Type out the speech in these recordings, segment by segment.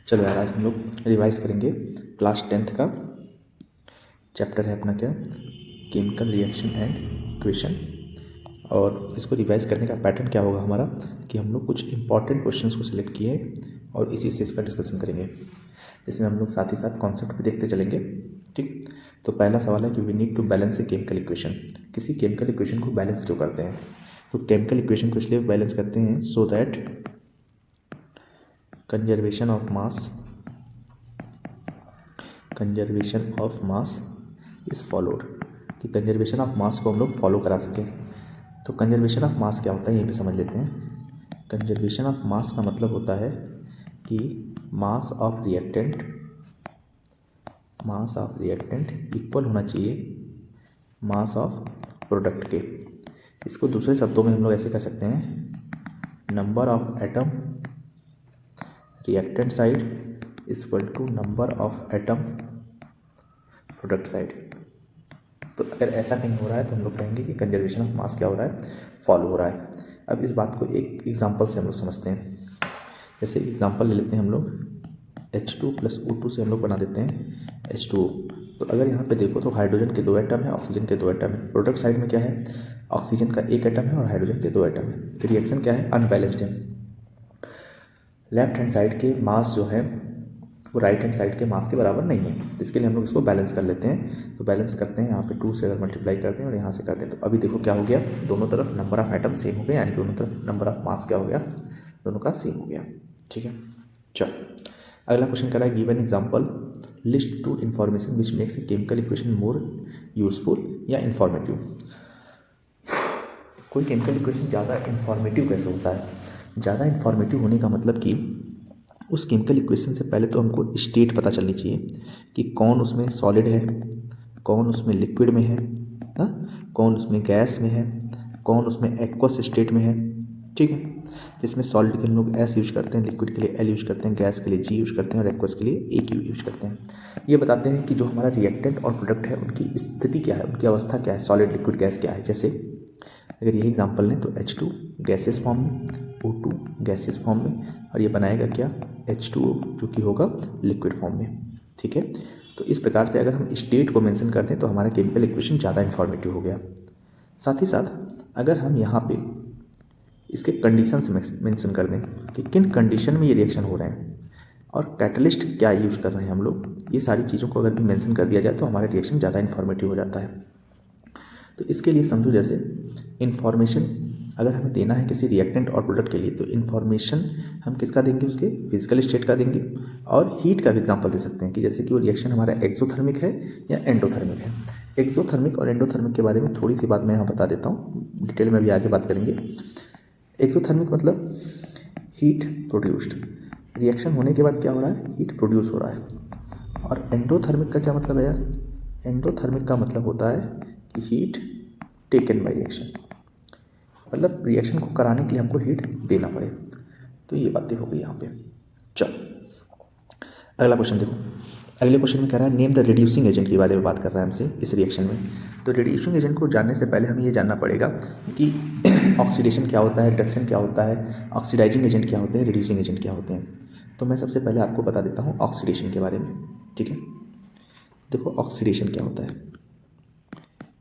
चलो यार, आज हम लोग रिवाइज करेंगे क्लास 10th का चैप्टर है अपना क्या, केमिकल रिएक्शन एंड इक्वेशन। और इसको रिवाइज करने का पैटर्न क्या होगा हमारा कि हम लोग कुछ इंपॉर्टेंट क्वेश्चंस को सिलेक्ट किए और इसी से इसका डिस्कशन करेंगे, जिसमें हम लोग साथ ही साथ कॉन्सेप्ट भी देखते चलेंगे। ठीक, तो पहला सवाल है कि we need to balance a chemical equation. किसी केमिकल इक्वेशन को बैलेंस क्यों करते हैं? तो केमिकल इक्वेशन को इसलिए बैलेंस करते हैं so that conservation of mass is followed, कि कंजर्वेशन ऑफ मास को हम लोग फॉलो करा सकें। तो कंजर्वेशन ऑफ मास क्या होता है ये भी समझ लेते हैं। कंजर्वेशन ऑफ मास का मतलब होता है कि मास ऑफ रिएक्टेंट इक्वल होना चाहिए मास ऑफ प्रोडक्ट के। इसको दूसरे शब्दों में हम लोग ऐसे कह सकते हैं, number of atom reactant side equal to number of atom product side. तो अगर ऐसा कहीं हो रहा है तो हम लोग कहेंगे कि कंजर्वेशन ऑफ मास क्या हो रहा है, फॉलो हो रहा है। अब इस बात को एक एग्जांपल से हम लोग समझते हैं। जैसे एग्जांपल ले लेते हैं हम लोग, H2 + O2 से हम लोग बना देते हैं H2O। तो अगर यहाँ पे देखो तो हाइड्रोजन के 2 एटम है, ऑक्सीजन के 2 एटम है। प्रोडक्ट साइड में क्या है, ऑक्सीजन का 1 एटम है और हाइड्रोजन के 2 एटम है। तो रिएक्शन क्या है, अनबैलेंस्ड है। लेफ्ट हैंड साइड के मास जो है वो राइट हैंड साइड के मास के बराबर नहीं है। तो इसके लिए हम लोग इसको बैलेंस कर लेते हैं। तो बैलेंस करते हैं, यहाँ पे 2 से अगर मल्टीप्लाई करते हैं और यहाँ से करते हैं तो अभी देखो क्या हो गया, दोनों तरफ नंबर ऑफ एटम सेम हो गए, यानी दोनों तरफ नंबर ऑफ मास क्या हो गया, दोनों का सेम हो गया। ठीक है, चलो अगला क्वेश्चन कह रहा है given example list 2 information which makes a chemical equation more useful या इन्फॉर्मेटिव। कोई केमिकल इक्वेशन ज़्यादा इन्फॉर्मेटिव कैसे होता है? ज़्यादा इन्फॉर्मेटिव होने का मतलब कि उस केमिकल इक्वेशन से पहले तो हमको स्टेट पता चलनी चाहिए कि कौन उसमें सॉलिड है, कौन उसमें लिक्विड में है, कौन उसमें गैस में है, कौन उसमें एक्वस स्टेट में है। ठीक है, जिसमें सॉलिड के हम लोग S यूज करते हैं, लिक्विड के लिए L यूज करते हैं, गैस के लिए G यूज करते हैं और एक्वस के लिए AQ यूज करते हैं। ये बताते हैं कि जो हमारा रिएक्टेंट और प्रोडक्ट है उनकी स्थिति क्या है, उनकी अवस्था क्या है, सॉलिड लिक्विड गैस क्या है। जैसे अगर यही एग्जांपल लें तो H2 गैसेस फॉर्म में, O2 गैसेस फॉर्म में, और ये बनाएगा क्या, H2O जो कि होगा लिक्विड फॉर्म में। ठीक है, तो इस प्रकार से अगर हम स्टेट को मेंशन कर दें तो हमारा केमिकल इक्वेशन ज़्यादा इन्फॉर्मेटिव हो गया। साथ ही साथ अगर हम यहाँ पे इसके कंडीशंस मेंशन कर दें कि किन कंडीशन में ये रिएक्शन हो रहे हैं और कैटलिस्ट क्या यूज कर रहे हैं हम लोग, ये सारी चीज़ों को अगर भी मेंशन कर दिया जाए तो हमारा रिएक्शन ज़्यादा इन्फॉर्मेटिव हो जाता है। तो इसके लिए समझो, जैसे इन्फॉर्मेशन अगर हमें देना है किसी रिएक्टेंट और प्रोडक्ट के लिए तो इन्फॉर्मेशन हम किसका देंगे, उसके फिजिकल स्टेट का देंगे। और हीट का भी एग्जांपल दे सकते हैं कि जैसे कि वो रिएक्शन हमारा एक्सोथर्मिक है या एंडोथर्मिक है। एक्सोथर्मिक और एंडोथर्मिक के बारे में थोड़ी सी बात मैं यहाँ बता देता हूँ, डिटेल में भी आगे बात करेंगे। एक्सोथर्मिक मतलब हीट प्रोड्यूस्ड, रिएक्शन होने के बाद क्या हो रहा है, हीट प्रोड्यूस हो रहा है। और एंडोथर्मिक का क्या मतलब है यार, एंडोथर्मिक का मतलब होता है कि हीट टेकन बाय रिएक्शन, मतलब रिएक्शन को कराने के लिए हमको हीट देना पड़े। तो ये बातें हो गई यहाँ पे। चलो अगला क्वेश्चन देखो। अगले क्वेश्चन में कह रहा है नेम द रिड्यूसिंग एजेंट के बारे में बात कर रहा है हमसे इस रिएक्शन में। तो रिड्यूसिंग एजेंट को जानने से पहले हमें ये जानना पड़ेगा कि ऑक्सीडेशन क्या होता है, रिडक्शन क्या होता है, ऑक्सीडाइजिंग एजेंट क्या होते हैं, रिड्यूसिंग एजेंट क्या होते हैं। तो मैं सबसे पहले आपको बता देता हूँ ऑक्सीडेशन के बारे में। ठीक है, देखो ऑक्सीडेशन क्या होता है।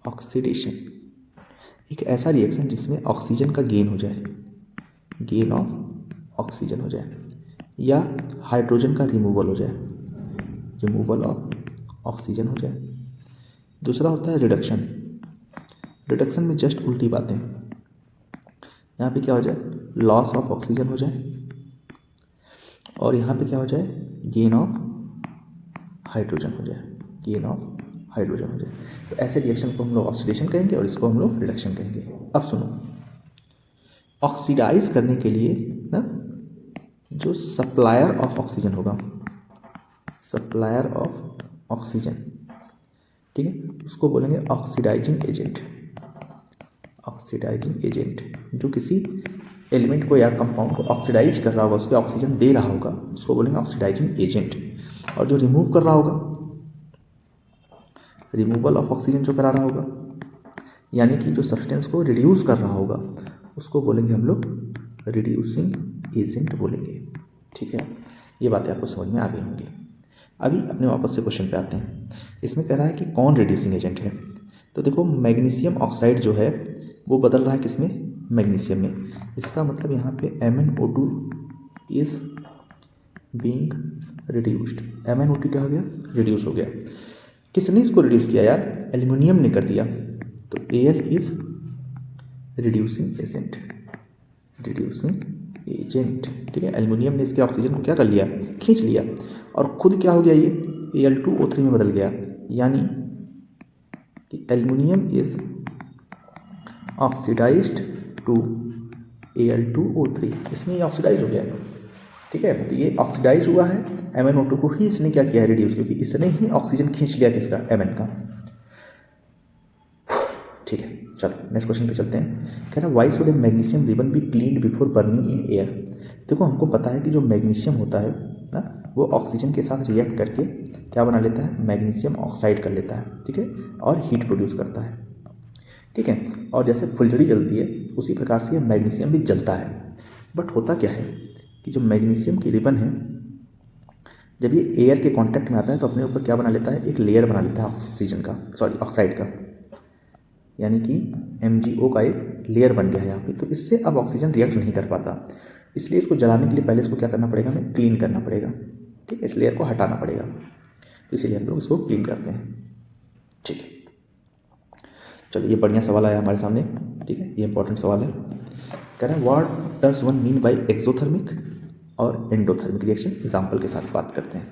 ऑक्सीडेशन एक ऐसा रिएक्शन जिसमें ऑक्सीजन का गेन हो जाए, गेन ऑफ ऑक्सीजन हो जाए, या हाइड्रोजन का रिमूवल हो जाए, रिमूवल ऑफ ऑक्सीजन हो जाए। दूसरा होता है रिडक्शन। रिडक्शन में जस्ट उल्टी बातें, यहाँ पे क्या हो जाए, लॉस ऑफ ऑक्सीजन हो जाए, और यहाँ पे क्या हो जाए, गेन ऑफ हाइड्रोजन हो जाए, गेन ऑफ हाइड्रोजन हो जाए। तो ऐसे रिएक्शन को हम लोग ऑक्सीडेशन कहेंगे और इसको हम लोग रिडक्शन कहेंगे। अब सुनो, ऑक्सीडाइज करने के लिए ना जो सप्लायर ऑफ ऑक्सीजन होगा, सप्लायर ऑफ ऑक्सीजन, ठीक है, उसको बोलेंगे ऑक्सीडाइजिंग एजेंट। ऑक्सीडाइजिंग एजेंट जो किसी एलिमेंट को या कंपाउंड को ऑक्सीडाइज कर रहा होगा, उसको ऑक्सीजन दे रहा होगा, उसको बोलेंगे ऑक्सीडाइजिंग एजेंट। और जो रिमूव कर रहा होगा, रिमूवल ऑफ ऑक्सीजन जो करा रहा होगा, यानी कि जो सब्सटेंस को रिड्यूस कर रहा होगा, उसको बोलेंगे हम लोग रिड्यूसिंग एजेंट बोलेंगे। ठीक है, ये बातें आपको समझ में आ गई होंगी। अभी अपने वापस से क्वेश्चन पे आते हैं। इसमें कह रहा है कि कौन रिड्यूसिंग एजेंट है। तो देखो मैग्नीशियम ऑक्साइड जो है वो बदल रहा है किसमें, मैग्नीशियम में। इसका मतलब यहाँ पे MnO2 is being reduced. MnO2 क्या हो गया, रिड्यूस हो गया। किसने इसको रिड्यूस किया यार, एल्यूमिनियम ने कर दिया। तो Al is reducing agent, reducing agent, ठीक है। एल्यूमिनियम ने इसके ऑक्सीजन को क्या कर लिया, खींच लिया, और खुद क्या हो गया, ये Al2O3 में बदल गया। यानी कि aluminium is oxidised to Al2O3, इसमें ये ऑक्सीडाइज हो गया, ठीक है। तो ये ऑक्सीडाइज हुआ है, MnO2 को ही इसने क्या किया है, रिड्यूस, क्योंकि इसने ही ऑक्सीजन खींच लिया किसका, Mn का। ठीक है, चलो नेक्स्ट क्वेश्चन पे चलते हैं। कह रहा है why should A magnesium ribbon be cleaned before burning in air. देखो हमको पता है कि जो मैग्नीशियम होता है ना, वो ऑक्सीजन के साथ रिएक्ट करके क्या बना लेता है, मैग्नीशियम ऑक्साइड कर लेता है, ठीक है, और हीट प्रोड्यूस करता है, ठीक है। और जैसे फुलझड़ी जलती है उसी प्रकार से ये मैग्नीशियम भी जलता है। बट होता क्या है कि जो मैग्नीशियम की रिबन है, जब ये एयर के कांटेक्ट में आता है तो अपने ऊपर क्या बना लेता है, एक लेयर बना लेता है ऑक्सीजन का, सॉरी ऑक्साइड का, यानी कि MgO का एक लेयर बन गया है यहाँ पे। तो इससे अब ऑक्सीजन रिएक्ट नहीं कर पाता, इसलिए इसको जलाने के लिए पहले इसको क्या करना पड़ेगा, हमें क्लीन करना पड़ेगा, ठीक है, इस लेयर को हटाना पड़ेगा। तो इसीलिए हम लोग इसको क्लीन करते हैं, ठीक है। चलो ये बढ़िया सवाल आया हमारे सामने, ठीक है, ये इंपॉर्टेंट सवाल है। कह रहे हैं what does one mean by exothermic और एंडोथर्मिक रिएक्शन, एग्जाम्पल के साथ बात करते हैं।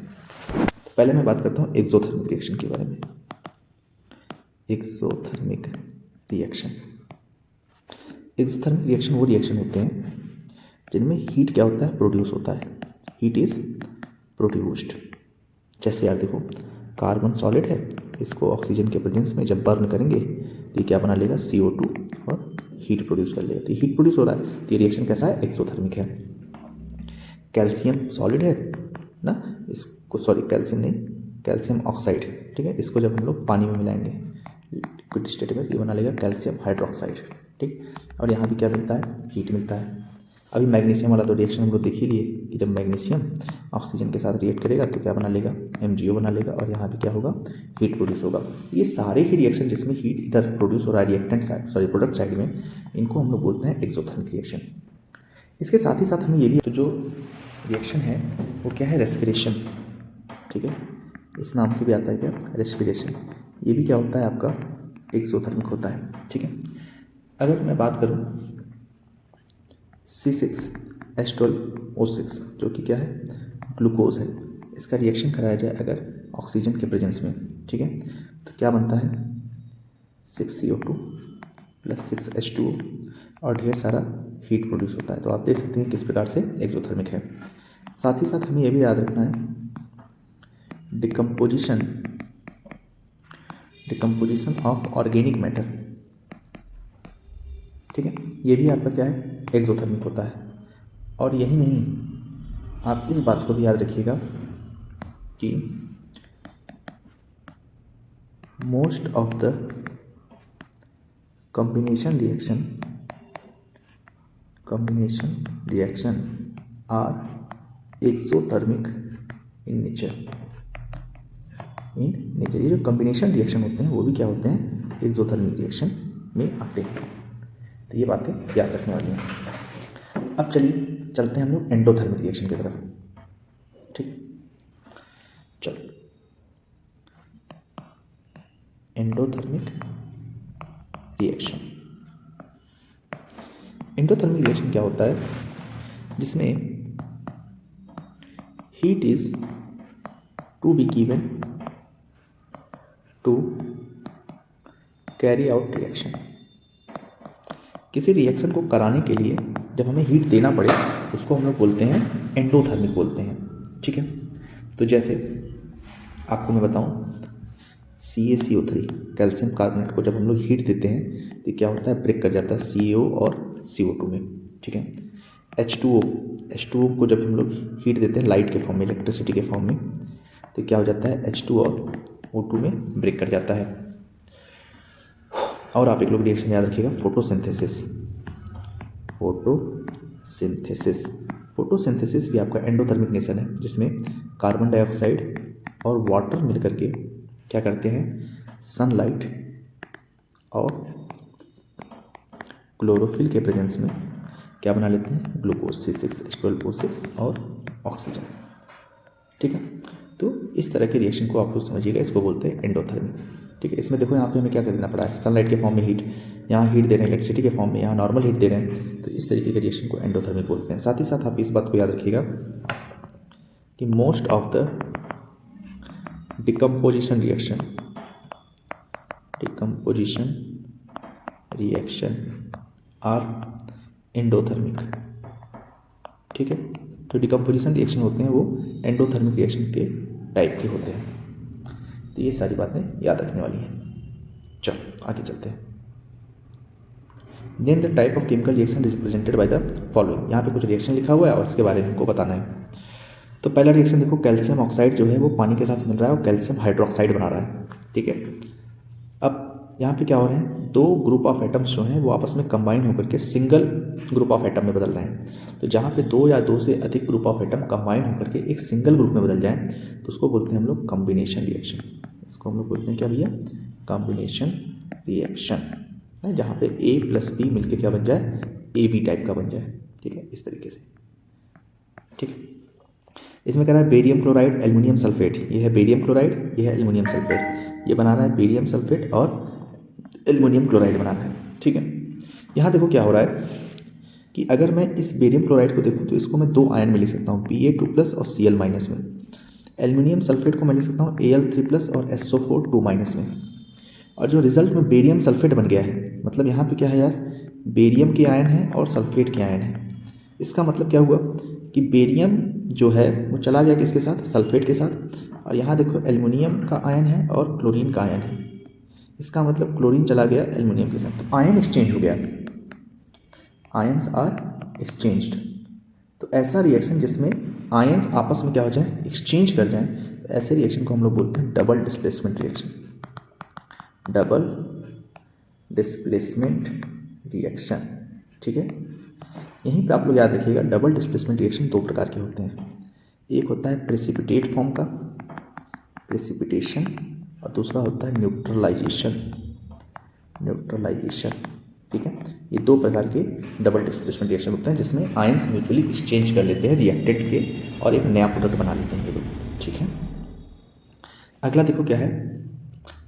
पहले मैं बात करता हूँ एक्सोथर्मिक रिएक्शन के बारे में। एक्सोथर्मिक रिएक्शन, एक्सोथर्मिक रिएक्शन वो रिएक्शन होते हैं जिनमें हीट क्या होता है, प्रोड्यूस होता है, हीट इज प्रोड्यूस्ड। जैसे यार देखो कार्बन सॉलिड है, इसको ऑक्सीजन के प्रेजेंस में जब बर्न करेंगे तो ये क्या बना लेगा, CO2, और हीट प्रोड्यूस कर लेगा। तो हीट प्रोड्यूस हो रहा है, तो ये रिएक्शन कैसा है, एक्सोथर्मिक है। कैल्शियम सॉलिड है ना, इसको, सॉरी कैल्शियम नहीं, कैल्शियम ऑक्साइड, ठीक है, इसको जब हम लोग पानी में मिलाएंगे लिक्विड स्टेट में, ये बना लेगा कैल्शियम हाइड्रोक्साइड, ठीक। और यहाँ भी क्या मिलता है, हीट मिलता है। अभी मैग्नीशियम वाला तो रिएक्शन हम लोग देख ही लिए कि जब मैग्नीशियम ऑक्सीजन के साथ रिएक्ट करेगा तो क्या बना लेगा, MgO बना लेगा, और यहाँ भी क्या होगा, हीट प्रोड्यूस होगा। ये सारे ही रिएक्शन जिसमें हीट इधर प्रोड्यूस हो रहा है reactant side, sorry product side में, इनको हम लोग बोलते हैं एक्सोथर्मिक रिएक्शन। इसके साथ ही साथ हमें ये भी, तो जो रिएक्शन है वो क्या है, रेस्पिरेशन, ठीक है, इस नाम से भी आता है क्या, रेस्पिरेशन। ये भी क्या होता है आपका, एक्सोथर्मिक होता है, ठीक है। अगर मैं बात करूँ C6H12O6 जो कि क्या है, ग्लूकोज है, इसका रिएक्शन कराया जाए अगर ऑक्सीजन के प्रेजेंस में, ठीक है, तो क्या बनता है, 6CO2 + 6H2O, और ढेर सारा हीट प्रोड्यूस होता है। तो आप देख सकते हैं किस प्रकार से एक्सोथर्मिक है। साथ ही साथ हमें यह भी याद रखना है डिकम्पोजिशन ऑफ ऑर्गेनिक मैटर, ठीक है, ये भी आपका क्या है, एक्सोथर्मिक होता है। और यही नहीं, आप इस बात को भी याद रखिएगा कि most of the combination reaction are exothermic in nature. ये जो कॉम्बिनेशन रिएक्शन होते हैं वो भी क्या होते हैं, एक्सोथर्मिक रिएक्शन में आते हैं। तो ये बातें याद रखने वाली हैं। अब चलिए चलते हैं हम लोग एंडोथर्मिक रिएक्शन की तरफ, ठीक। चलो एंडोथर्मिक रिएक्शन, एंडोथर्मिक रिएक्शन क्या होता है, जिसमें heat is to be given to carry out reaction. किसी रिएक्शन को कराने के लिए जब हमें हीट देना पड़े उसको हम लोग बोलते हैं एंडोथर्मिक बोलते हैं, ठीक है। तो जैसे आपको मैं बताऊं, CaCO3 कैल्शियम कार्बोनेट को जब हम लोग हीट देते हैं तो क्या होता है, ब्रेक कर जाता है CO और CO2 में, ठीक है। H2O को जब हम लोग हीट देते हैं लाइट के फॉर्म में, इलेक्ट्रिसिटी के फॉर्म में, तो क्या हो जाता है, H2 और O2 में ब्रेक कर जाता है। और आप एक लोग रिएक्शन याद रखिएगा, फोटोसिंथेसिस, फोटोसिंथेसिस भी आपका एंडोथर्मिक नेचर है, जिसमें कार्बन डाइऑक्साइड और वाटर मिल करके क्या करते हैं, सनलाइट और क्लोरोफिल के प्रेजेंस में क्या बना लेते हैं, ग्लूकोज C6H12O6 और ऑक्सीजन। ठीक है, तो इस तरह के रिएक्शन को आप लोग समझिएगा, इसको बोलते हैं एंडोथर्मिक। ठीक है, इसमें देखो यहाँ पे हमें क्या करना पड़ा है, सनलाइट के फॉर्म में हीट, यहाँ हीट दे रहे हैं इलेक्ट्रिसिटी के फॉर्म में, यहाँ नॉर्मल हीट दे रहे हैं, तो इस तरीके के रिएक्शन को एंडोथर्मिक बोलते हैं। साथ ही साथ आप इस बात को याद रखिएगा कि most of the decomposition reaction are endothermic. ठीक है, जो डिकम्पोजिशन रिएक्शन होते हैं वो एंडोथर्मिक रिएक्शन के टाइप के होते हैं। तो ये सारी बातें याद रखने वाली हैं। चलो आगे चलते हैं। Then the type of chemical reaction represented by the following. यहाँ पे कुछ रिएक्शन लिखा हुआ है और इसके बारे में हमको बताना है। तो पहला रिएक्शन देखो, कैल्शियम ऑक्साइड जो है वो पानी के साथ मिल रहा है और कैल्शियम हाइड्रोक्साइड बना रहा है। ठीक है, अब यहाँ पे क्या हो रहे हैं, दो ग्रुप ऑफ एटम्स जो हैं वो आपस में कंबाइन होकर के सिंगल ग्रुप ऑफ एटम में बदल रहे हैं। तो जहाँ पे दो या दो से अधिक ग्रुप ऑफ एटम कंबाइन होकर के एक सिंगल ग्रुप में बदल जाएं तो उसको बोलते हैं हम लोग कॉम्बिनेशन रिएक्शन। इसको हम लोग बोलते हैं क्या भैया, कॉम्बिनेशन रिएक्शन, जहाँ पे A + B मिलके क्या बन जाए, AB टाइप का बन जाए। ठीक है, इस तरीके से। ठीक है, इसमें कह रहा है बेरियम क्लोराइड एल्युमिनियम सल्फेट, ये है बेरियम क्लोराइड, ये है एल्युमिनियम सल्फेट, ये बना रहा है बेरियम सल्फेट और एल्युमिनियम क्लोराइड बना रहा है। ठीक है, यहाँ देखो क्या हो रहा है कि अगर मैं इस बेरियम क्लोराइड को देखूँ तो इसको मैं दो आयन में लिख सकता हूँ, Ba2+ और Cl- में। एल्युमिनियम सल्फेट को मैं लिख सकता हूँ Al3+ और SO4 2- में। और जो रिजल्ट में बेरियम सल्फेट बन गया है, मतलब यहाँ पे क्या है यार, बेरियम के आयन है और सल्फेट के आयन है। इसका मतलब क्या हुआ कि बेरियम जो है वो चला गया किसके साथ, सल्फेट के साथ, और यहाँ देखो एल्युमिनियम का आयन है और क्लोरीन का आयन है। इसका मतलब क्लोरीन चला गया एल्युमिनियम के साथ, तो आयन एक्सचेंज हो गया, आयंस आर एक्सचेंज्ड। तो ऐसा रिएक्शन जिसमें आयंस आपस में क्या हो जाए, एक्सचेंज कर जाएं, तो ऐसे रिएक्शन को हम लोग बोलते हैं double displacement reaction. Double displacement reaction. ठीक है, यहीं पे आप लोग याद रखिएगा, डबल डिस्प्लेसमेंट रिएक्शन दो प्रकार के होते हैं। एक होता है प्रेसिपिटेट फॉर्म का, प्रेसिपिटेशन, और दूसरा होता है न्यूट्रलाइजेशन। ठीक है, ये दो प्रकार के डबल डिस्प्लेसमेंट रिएक्शन होते हैं जिसमें आयंस म्यूचुअली एक्सचेंज कर लेते हैं रिएक्टेंट के और एक नया प्रोडक्ट बना लेते हैं ये लोग। ठीक है, अगला देखो क्या है,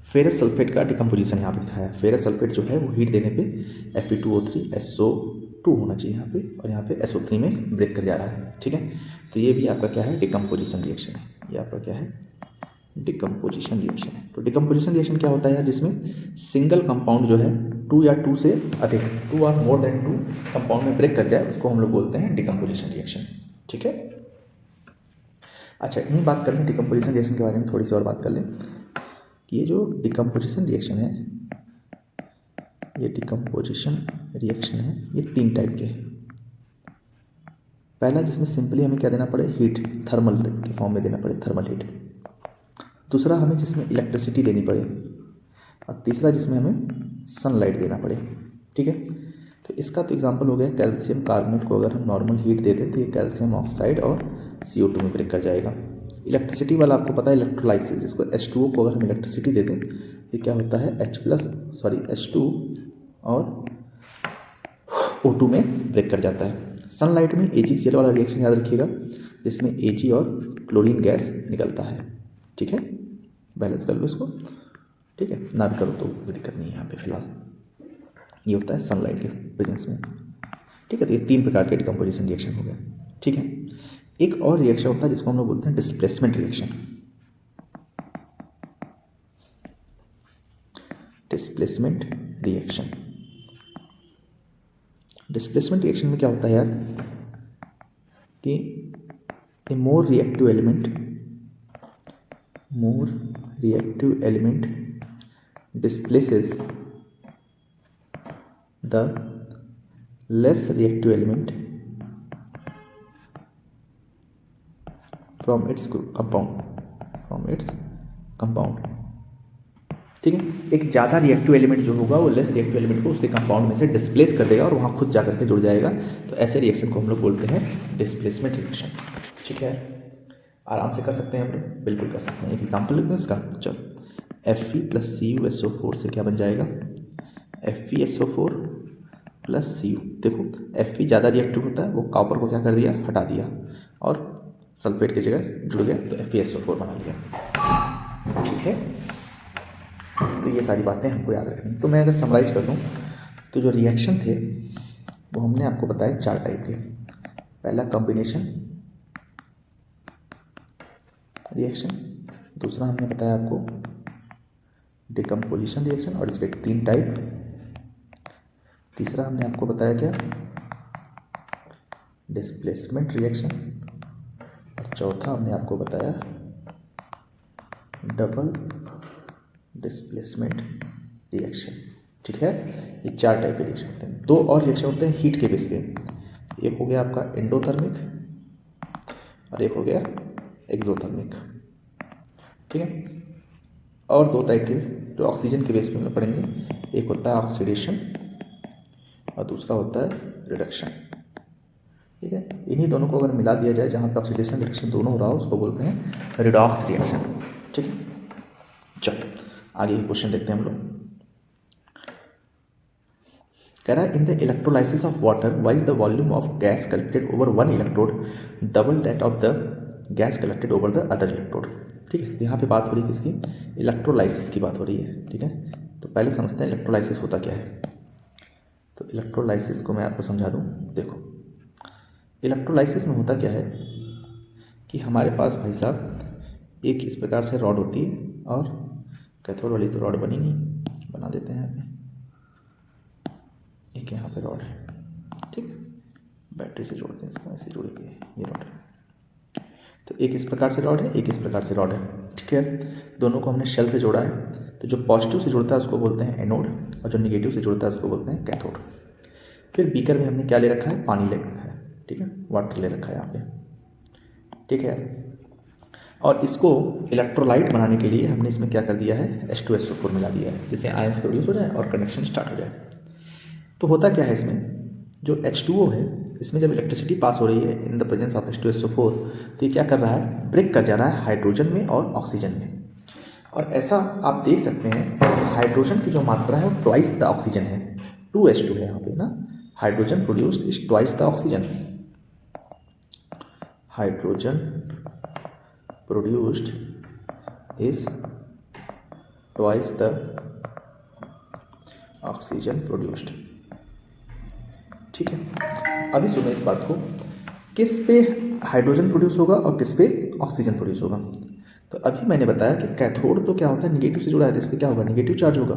फेरस सल्फेट का डिकम्पोजिशन यहाँ पे दिखाया है। फेरस सल्फेट जो है वो हीट देने पे Fe2O3 SO2 होना चाहिए यहाँ पे, और यहाँ पे SO3 में ब्रेक कर जा रहा है। ठीक है, तो ये भी आपका क्या है, डिकम्पोजिशन रिएक्शन है। ये आपका क्या है, डिकम्पोजिशन रिएक्शन है। तो डिकम्पोजिशन रिएक्शन क्या होता है यार, जिसमें सिंगल कंपाउंड जो है 2 या 2 से अधिक, 2 और मोर देन 2 कंपाउंड में ब्रेक कर जाए, उसको हम लोग बोलते हैं डिकम्पोजिशन रिएक्शन। ठीक है, अच्छा यही बात कर लें डिकम्पोजिशन रिएक्शन के बारे में, थोड़ी सी और बात कर लें कि ये जो डिकम्पोजिशन रिएक्शन है, ये डिकम्पोजिशन रिएक्शन है, ये 3 टाइप के हैं। पहला जिसमें सिंपली हमें क्या देना पड़े, हीट, थर्मल के फॉर्म में देना पड़े, थर्मल हीट। दूसरा हमें जिसमें इलेक्ट्रिसिटी देनी पड़े, और तीसरा जिसमें हमें सनलाइट देना पड़े। ठीक है, तो इसका तो एग्जांपल हो गया कैल्शियम कार्बोनेट को अगर हम नॉर्मल हीट दे दें तो ये कैल्शियम ऑक्साइड और CO2 में ब्रेक कर जाएगा। इलेक्ट्रिसिटी वाला आपको पता है इलेक्ट्रोलाइसिस, जिसको H2O को अगर हम इलेक्ट्रिसिटी दे दें तो क्या होता है, H2 और O2 में ब्रेक कर जाता है। सनलाइट में AgCl वाला रिएक्शन याद रखिएगा, जिसमें Ag और क्लोरीन गैस निकलता है। ठीक है, बैलेंस कर लो इसको। ठीक है, ना भी करो तो कोई दिक्कत नहीं है यहाँ पे फिलहाल। ये होता है सनलाइट के प्रेजेंस में। ठीक है, तो ये 3 प्रकार के डिकम्पोजिशन रिएक्शन हो गए। ठीक है, एक और रिएक्शन होता है जिसको हम लोग बोलते हैं displacement reaction. Displacement reaction, displacement reaction में क्या होता है यार कि a more reactive element displaces the less reactive element from its compound. ठीक है। एक ज़्यादा रिएक्टिव एलिमेंट जो होगा वो लेस रिएक्टिव एलिमेंट को उसके कंपाउंड में से डिस्प्लेस कर देगा और वहाँ खुद जा करके जुड़ जाएगा। तो ऐसे रिएक्शन को हम लोग बोलते हैं डिस्प्लेसमेंट रिएक्शन। ठीक है, आराम से कर सकते हैं हम लोग, बिल्कुल कर सकते हैं। एक एग्जाम्पल लेते हैं इसका। चलो, Fe + CuSO4 से क्या बन जाएगा, FeSO4 + Cu। देखो Fe ज़्यादा रिएक्टिव होता है, वो कॉपर को क्या कर दिया, हटा दिया और सल्फेट की जगह जुड़ गया, तो FeSO4 बना लिया। ठीक है, तो ये सारी बातें हमको याद रखनी। तो मैं अगर समराइज कर दूँ तो जो रिएक्शन थे वो हमने आपको बताया 4 टाइप के। पहला कॉम्बिनेशन रिएक्शन, दूसरा हमने बताया आपको डिकम्पोजिशन रिएक्शन और इसके 3 टाइप, तीसरा हमने आपको बताया क्या, डिस्प्लेसमेंट रिएक्शन, और चौथा हमने आपको बताया डबल डिस्प्लेसमेंट रिएक्शन। ठीक है, ये 4 टाइप के रिएक्शन होते हैं। 2 और रिएक्शन होते हैं हीट के बेस पे, एक हो गया आपका एंडोथर्मिक और एक हो गया एक्सोथर्मिक। ठीक है, और 2 टाइप के जो ऑक्सीजन के बेस पे हम पढ़ेंगे, एक होता है ऑक्सीडेशन और दूसरा होता है रिडक्शन। ठीक है, इन्हीं दोनों को अगर मिला दिया जाए, जहाँ पे ऑक्सीडेशन रिडक्शन दोनों हो रहा हो, उसको बोलते हैं रिडॉक्स रिएक्शन। ठीक है, चलो आगे क्वेश्चन देखते हैं हम लोग। कह रहा है in the electrolysis of water why is the volume of gas collected over one electrode double that of the gas collected over the other electrode. ठीक है, यहाँ पे बात हो रही है किसकी, इलेक्ट्रोलाइसिस की बात हो रही है। ठीक है, तो पहले समझते हैं इलेक्ट्रोलाइसिस होता क्या है। तो इलेक्ट्रोलाइसिस को मैं आपको समझा दूँ। देखो, इलेक्ट्रोलाइसिस में होता क्या है कि हमारे पास भाई साहब एक इस प्रकार से रॉड होती है, और कैथोड वाली तो रॉड बनी नहीं, बना देते हैं यहाँ पे, एक यहाँ पे रॉड है। ठीक है, बैटरी से जोड़ते हैं इसको, ऐसे जोड़ेंगे, ये रॉड है। तो एक इस प्रकार से रॉड है, एक इस प्रकार से रॉड है। ठीक है, दोनों को हमने शेल से जोड़ा है। तो जो पॉजिटिव से जुड़ता है उसको बोलते हैं एनोड, और जो निगेटिव से जुड़ता है उसको बोलते हैं कैथोड। फिर बीकर में हमने क्या ले रखा है, पानी ले रखा है। ठीक है, वाटर ले रखा है यहाँ पे। ठीक है, और इसको इलेक्ट्रोलाइट बनाने के लिए हमने इसमें क्या कर दिया है, H2SO4 मिला दिया है, जिससे आयंस प्रोड्यूस हो जाए और कंडक्शन स्टार्ट हो जाए। तो होता क्या है इसमें, जो H2O है, इसमें जब इलेक्ट्रिसिटी पास हो रही है in the presence of H2SO4, तो ये क्या कर रहा है, ब्रेक कर जा रहा है हाइड्रोजन में और ऑक्सीजन में। और ऐसा आप देख सकते हैं कि हाइड्रोजन की जो मात्रा है वो ट्वाइस द ऑक्सीजन है, 2H2 है यहाँ पे ना। Hydrogen produced is twice the oxygen, hydrogen produced is twice the oxygen produced. ठीक है, अभी सुनो इस बात को, किस पे हाइड्रोजन प्रोड्यूस होगा और किस पे ऑक्सीजन प्रोड्यूस होगा। तो अभी मैंने बताया कि कैथोड तो क्या होता है, निगेटिव से जुड़ा है, तो इस पर क्या होगा, निगेटिव चार्ज होगा।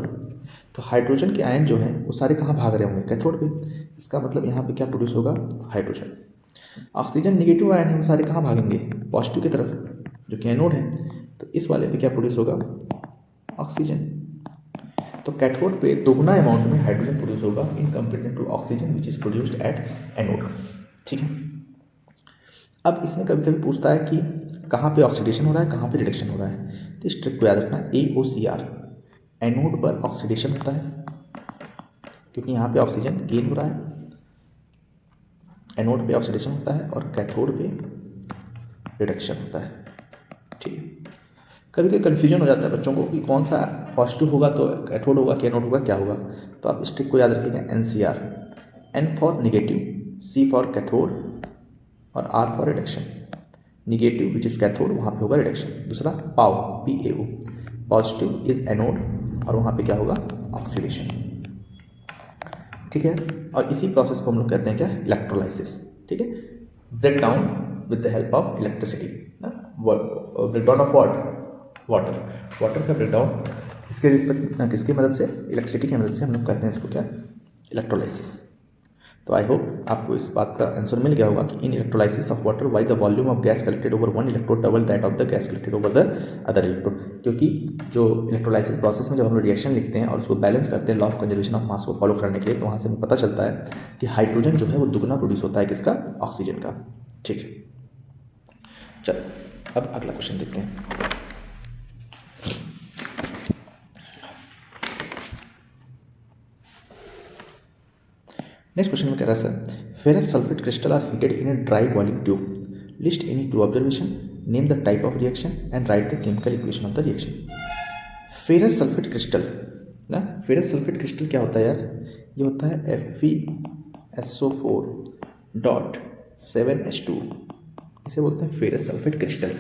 तो हाइड्रोजन के आयन जो हैं वो सारे कहाँ भाग रहे होंगे, कैथोड पे। इसका मतलब यहाँ पे क्या प्रोड्यूस होगा, हाइड्रोजन। ऑक्सीजन निगेटिव आयन है, वो सारे कहाँ भागेंगे, पॉजिटिव की तरफ, जो कि एनोड है। तो इस वाले पे क्या प्रोड्यूस होगा, ऑक्सीजन। तो कैथोड पे दोगुना अमाउंट में हाइड्रोजन प्रोड्यूस होगा in comparison to oxygen which is produced at anode. ठीक है, अब इसमें कभी कभी पूछता है कि कहाँ पे ऑक्सीडेशन हो रहा है, कहाँ पे रिडक्शन हो रहा है। तो इस ट्रिक को याद रखना, AOCR, एनोड पर ऑक्सीडेशन होता है, क्योंकि यहाँ पे ऑक्सीजन गेन हो रहा है, एनोड पे ऑक्सीडेशन होता है, और कैथोड पे रिडक्शन होता है। ठीक है, कभी कभी कन्फ्यूजन हो जाता है बच्चों को कि कौन सा पॉजिटिव होगा तो कैथोड होगा कि एनोड होगा, क्या होगा। तो आप इस ट्रिक को याद रखिएगा, NCR, N for negative, C for cathode और R for reduction. Negative which is cathode, वहाँ पे होगा रिडक्शन। दूसरा PAO, पॉजिटिव इज एनोड और वहाँ पे क्या होगा, ऑक्सीडेशन। ठीक है, और इसी प्रोसेस को हम लोग कहते हैं क्या, इलेक्ट्रोलाइसिस। ठीक है, break down with the help of electricity, break down of water, water का ब्रेक डाउन किसकी मदद से, इलेक्ट्रिसिटी की मदद से हम लोग कहते हैं इसको क्या, इलेक्ट्रोलाइसिस। तो आई होप आपको इस बात का आंसर मिल गया होगा कि in electrolysis of water why the volume of gas collected over one electrode double that of the gas collected over the other electrode. क्योंकि जो इलेक्ट्रोलाइसिस प्रोसेस में जब हम लोग रिएक्शन लिखते हैं और उसको बैलेंस करते हैं law of conservation of mass को फॉलो करने के लिए, तो वहाँ से हमें पता चलता है कि हाइड्रोजन जो है वो दुगना प्रोड्यूस होता है किसका, ऑक्सीजन का। ठीक है, चलो अब अगला क्वेश्चन देखते हैं। नेक्स्ट क्वेश्चन में कह रहा है sir, ferrous sulphate crystal are heated in a dry boiling tube, list any two observation, name the type of reaction and write the chemical equation of the reaction. Ferrous sulphate crystal ना, ferrous sulphate crystal क्या होता है यार, ये होता है FeSO4.7H2, इसे बोलते हैं फेरस सल्फेट क्रिस्टल।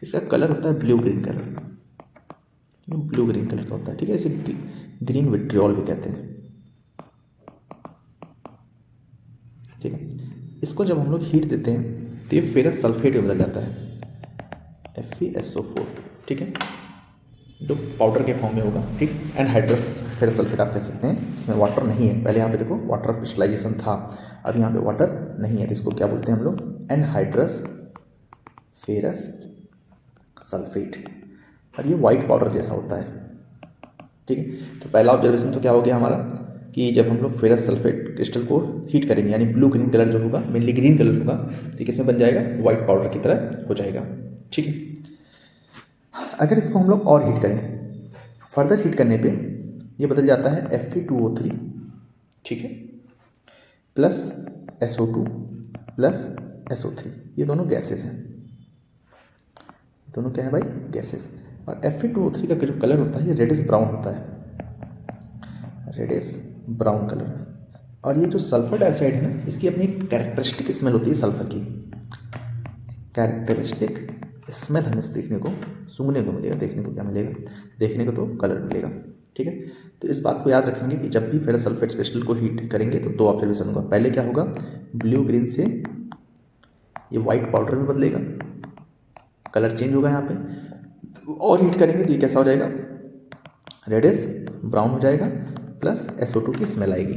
इसका कलर होता है blue green colour, blue green colour का होता है, ठीक है। इसे ग्रीन विट्रियोल भी कहते हैं, ठीक है। इसको जब हम लोग हीट देते हैं तो ये फेरस सल्फेट में बदल जाता है, FeSO4, ठीक है, जो पाउडर के फॉर्म में होगा, ठीक। एनहाइड्रस फेरस सल्फेट आप कह सकते हैं, इसमें वाटर नहीं है। पहले यहाँ पे देखो वाटर क्रिस्टलाइजेशन था, अब यहाँ पे वाटर नहीं है, तो इसको क्या बोलते हैं हम लोग, एनहाइड्रस फेरस सल्फेट, और ये वाइट पाउडर जैसा होता है, ठीक है। तो पहला ऑब्जर्वेशन तो क्या हो गया हमारा कि जब हम लोग फेरस सल्फेट क्रिस्टल को हीट करेंगे, यानी ब्लू ग्रीन कलर जो होगा, मेनली ग्रीन कलर होगा, तो किसमें बन जाएगा, वाइट पाउडर की तरह हो जाएगा, ठीक है। अगर इसको हम लोग और हीट करें, फर्दर हीट करने पे ये बदल जाता है Fe2O3, ठीक है, प्लस SO2 प्लस SO3, ये दोनों गैसेस हैं, दोनों क्या है भाई, गैसेस। और Fe2O3 का जो कलर होता है ये रेडिश ब्राउन होता है, रेडिश ब्राउन कलर में। और ये जो सल्फर डाइऑक्साइड है ना, इसकी अपनी कैरेक्टरिस्टिक स्मेल होती है सल्फर की, कैरेक्टरिस्टिक स्मेल हमें देखने को, सूंघने को मिलेगा, देखने को क्या मिलेगा, देखने को तो कलर मिलेगा, ठीक है। तो इस बात को याद रखेंगे कि जब भी फेरस सल्फेट क्रिस्टल को हीट करेंगे तो दो ऑब्जर्वेशन होगा। पहले क्या होगा, ब्लू ग्रीन से ये वाइट पाउडर में बदलेगा, कलर चेंज होगा यहाँ पे, और हीट करेंगे तो ये कैसा हो जाएगा, रेडिश ब्राउन हो जाएगा, प्लस SO2 की स्मेल आएगी,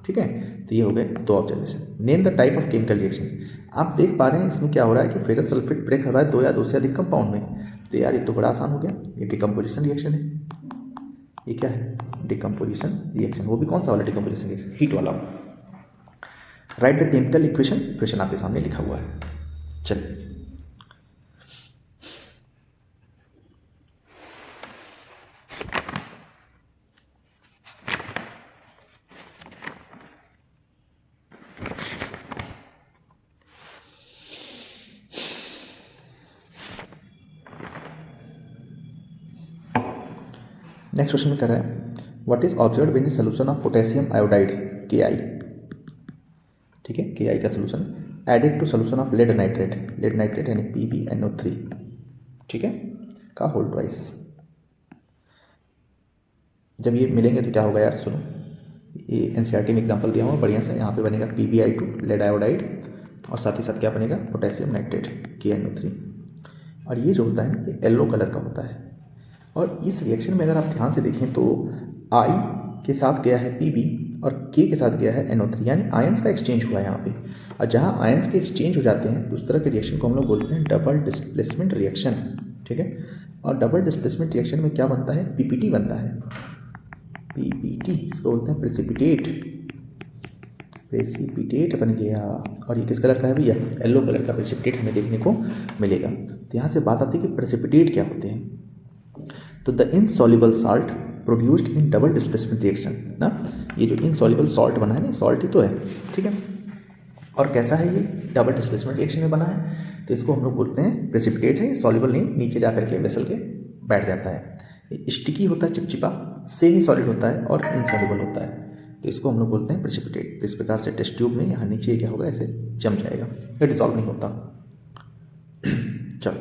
ठीक है। तो ये हो गए दो observation. Name the type of chemical reaction, आप देख पा रहे हैं इसमें क्या हो रहा है कि फेरस सल्फेट ब्रेक हो रहा है दो या दो से अधिक कंपाउंड में। तो यार ये तो बड़ा आसान हो गया, ये डिकम्पोजिशन रिएक्शन है, ये क्या है, डिकम्पोजिशन रिएक्शन। वो भी कौन सा वाला डिकम्पोजिशन रिएक्शन, हीट वाला। Right the chemical equation, equation आपके सामने लिखा हुआ है, चलिए। नेक्स्ट क्वेश्चन में कह रहा है, what is observed when in solution of potassium iodide KI, ठीक है, KI का solution added to solution of lead nitrate यानी PbNO3, ठीक है, का होल ट्वाइस। जब ये मिलेंगे तो क्या होगा यार, सुनो, ये NCERT में एग्जाम्पल दिया हुआ बढ़िया सा, यहाँ पे बनेगा PbI2 लेड आयोडाइड, और साथ ही साथ क्या बनेगा, पोटेशियम नाइट्रेट KNO3। और ये जो होता है ये येलो कलर का होता है। और इस रिएक्शन में अगर आप ध्यान से देखें तो I के साथ गया है Pb और K के साथ गया है NO3, यानी आयंस का एक्सचेंज हुआ है यहाँ पे। और जहाँ आयंस के एक्सचेंज हो जाते हैं तो उस तरह के रिएक्शन को हम लोग बोलते हैं डबल डिस्प्लेसमेंट रिएक्शन, ठीक है। और डबल डिस्प्लेसमेंट रिएक्शन में क्या बनता है, PPT बनता है, PPT, इसको बोलते हैं प्रेसिपिटेट बन गया। और ये किस कलर का है भैया, येलो कलर का प्रेसिपिटेट हमें देखने को मिलेगा। तो यहाँ से बात आती है कि प्रेसिपिटेट क्या होते हैं। तो the insoluble salt produced in double displacement reaction ना, ये जो इनसॉल्युबल सॉल्ट बना है ना, सॉल्ट ही तो है, ठीक है। और कैसा है ये, डबल डिस्प्लेसमेंट रिएक्शन में बना है, तो इसको हम लोग बोलते हैं प्रेसिपिटेट है, सॉल्युबल नहीं, नीचे जा करके वेसल के बैठ जाता है। स्टिकी होता है, चिपचिपा, सेमी सॉलिड होता है और इनसॉल्युबल होता है, तो इसको हम लोग बोलते हैं प्रेसिपिटेट। इस प्रकार से टेस्ट ट्यूब में यहाँ नीचे क्या होगा, ऐसे जम जाएगा, ये डिसॉल्व नहीं होता। चलो,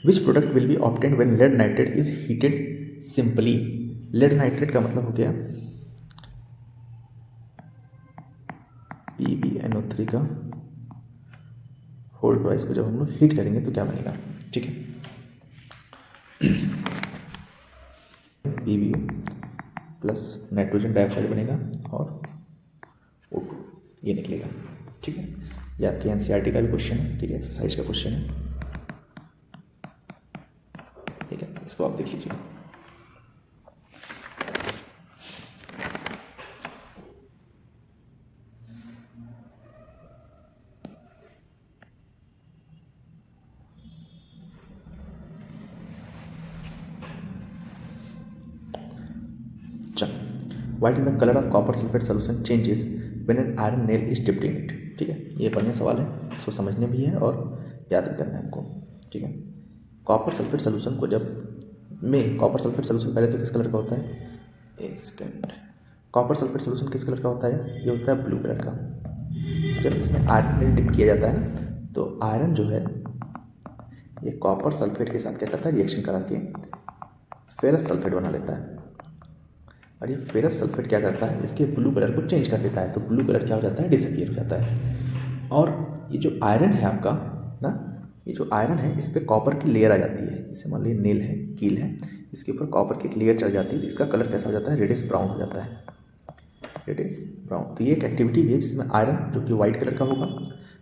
which product will be obtained when lead nitrate is heated simply. Lead nitrate का मतलब हो गया PbNO3 का होल ट्वाइस को जब हम लोग हीट करेंगे तो क्या बनेगा, ठीक है, Pb प्लस नाइट्रोजन डाइऑक्साइड बनेगा और O2, ये निकलेगा, ठीक है। ये आपके NCERT का भी क्वेश्चन है, ठीक है, एक्सरसाइज का क्वेश्चन है, ठीक है, इसको आप देख लीजिए। White is the color of copper sulfate solution changes when an iron nail is dipped in it. ठीक है, ये बढ़िया सवाल है, इसको समझने भी है और याद भी करना है हमको। ठीक है, कॉपर सल्फेट सोल्यूशन को कॉपर सल्फेट सोल्यूशन पहले तो किस कलर का होता है, एक सेकेंड, कॉपर सल्फेट सोल्यूशन किस कलर का होता है, ये होता है ब्लू कलर का। जब इसमें आयरन नेल डिप किया जाता है ना, तो आयरन जो है ये कॉपर सल्फेट के साथ क्या करता है, रिएक्शन करा के फेरस सल्फेट बना लेता है, और ये फेरस सल्फेट क्या करता है, इसके ब्लू कलर को चेंज कर देता है, तो ब्लू कलर क्या हो जाता है, डिसअपीयर हो जाता है। और ये जो आयरन है आपका ना, ये जो आयरन है इस पर कॉपर की लेयर आ जाती है, जैसे मान लीजिए नेल है, कील है, इसके ऊपर कॉपर की एक लेयर चढ़ जाती है, तो इसका कलर कैसा हो जाता है, रेडिश ब्राउन हो जाता है, रेडिश ब्राउन। तो ये एक एक्टिविटी भी है जिसमें आयरन जो कि वाइट कलर का होगा,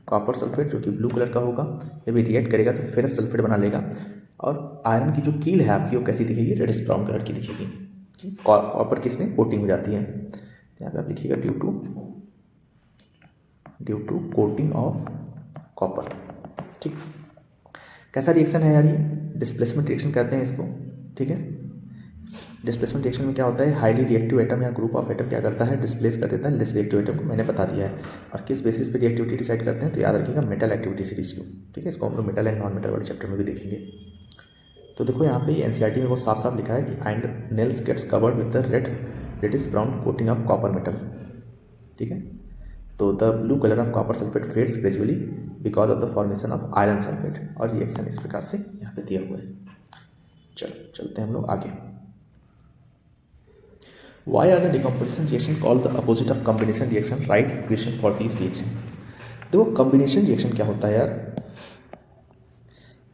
कॉपर सल्फेट जो कि ब्लू कलर का होगा, जब ये रिएक्ट करेगा तो फेरस सल्फेट बना लेगा, और आयरन की जो कील है आपकी वो कैसी दिखेगी, रेडिश ब्राउन कलर की दिखेगी। कॉपर की इसमें कोटिंग हो जाती है, यहाँ पे आप लिखिएगा due to coating of copper. ठीक, कैसा रिएक्शन है यार ये, डिस्प्लेसमेंट रिएक्शन कहते हैं इसको। ठीक है, डिस्प्लेसमेंट रिएक्शन में क्या होता है, हाईली रिएक्टिव एटम या ग्रुप ऑफ एटम क्या करता है, डिस्प्लेस कर देता है लेस रिएक्टिव एटम को, मैंने बता दिया है। और किस बेसिस पे रिएक्टिविटी डिसाइड करते हैं, तो याद रखिएगा मेटल एक्टिविटी सीरीज को। ठीक है, इसको हम लोग मेटल एंड नॉन मेटल वाले चैप्टर में भी देखेंगे। तो देखो यहाँ पे एनसीईआरटी में बहुत साफ साफ लिखा है कि iron nails gets covered with the reddish brown coating of copper metal. ठीक है, तो the blue colour of copper sulphate fades gradually because of the formation of iron sulphate, और रिएक्शन इस प्रकार से यहाँ पे दिया हुआ है। चलते हैं हम लोग आगे। Why are the decomposition reaction called the opposite of combination reaction, write equation for this reaction. देखो कॉम्बिनेशन रिएक्शन क्या होता है यार,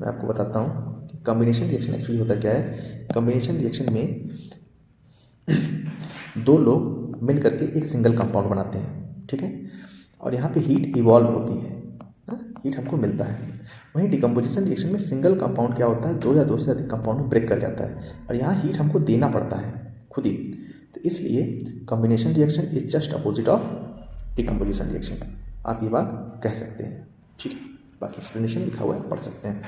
मैं आपको बताता हूँ कि कॉम्बिनेशन रिएक्शन एक्चुअली होता क्या है। कॉम्बिनेशन रिएक्शन में दो लोग मिल करके एक सिंगल कंपाउंड बनाते हैं। ठीक है, और यहाँ पे हीट इवॉल्व होती है, हीट हमको मिलता है। वहीं डिकम्पोजिशन रिएक्शन में सिंगल कंपाउंड क्या होता है, दो या दो से अधिक कंपाउंड में ब्रेक कर जाता है, और यहाँ हीट हमको देना पड़ता है खुद ही। तो इसलिए combination reaction is just opposite of decomposition reaction, आप ये बात कह सकते हैं। ठीक है, बाकी एक्सप्लेनेशन लिखा हुआ है, पढ़ सकते हैं।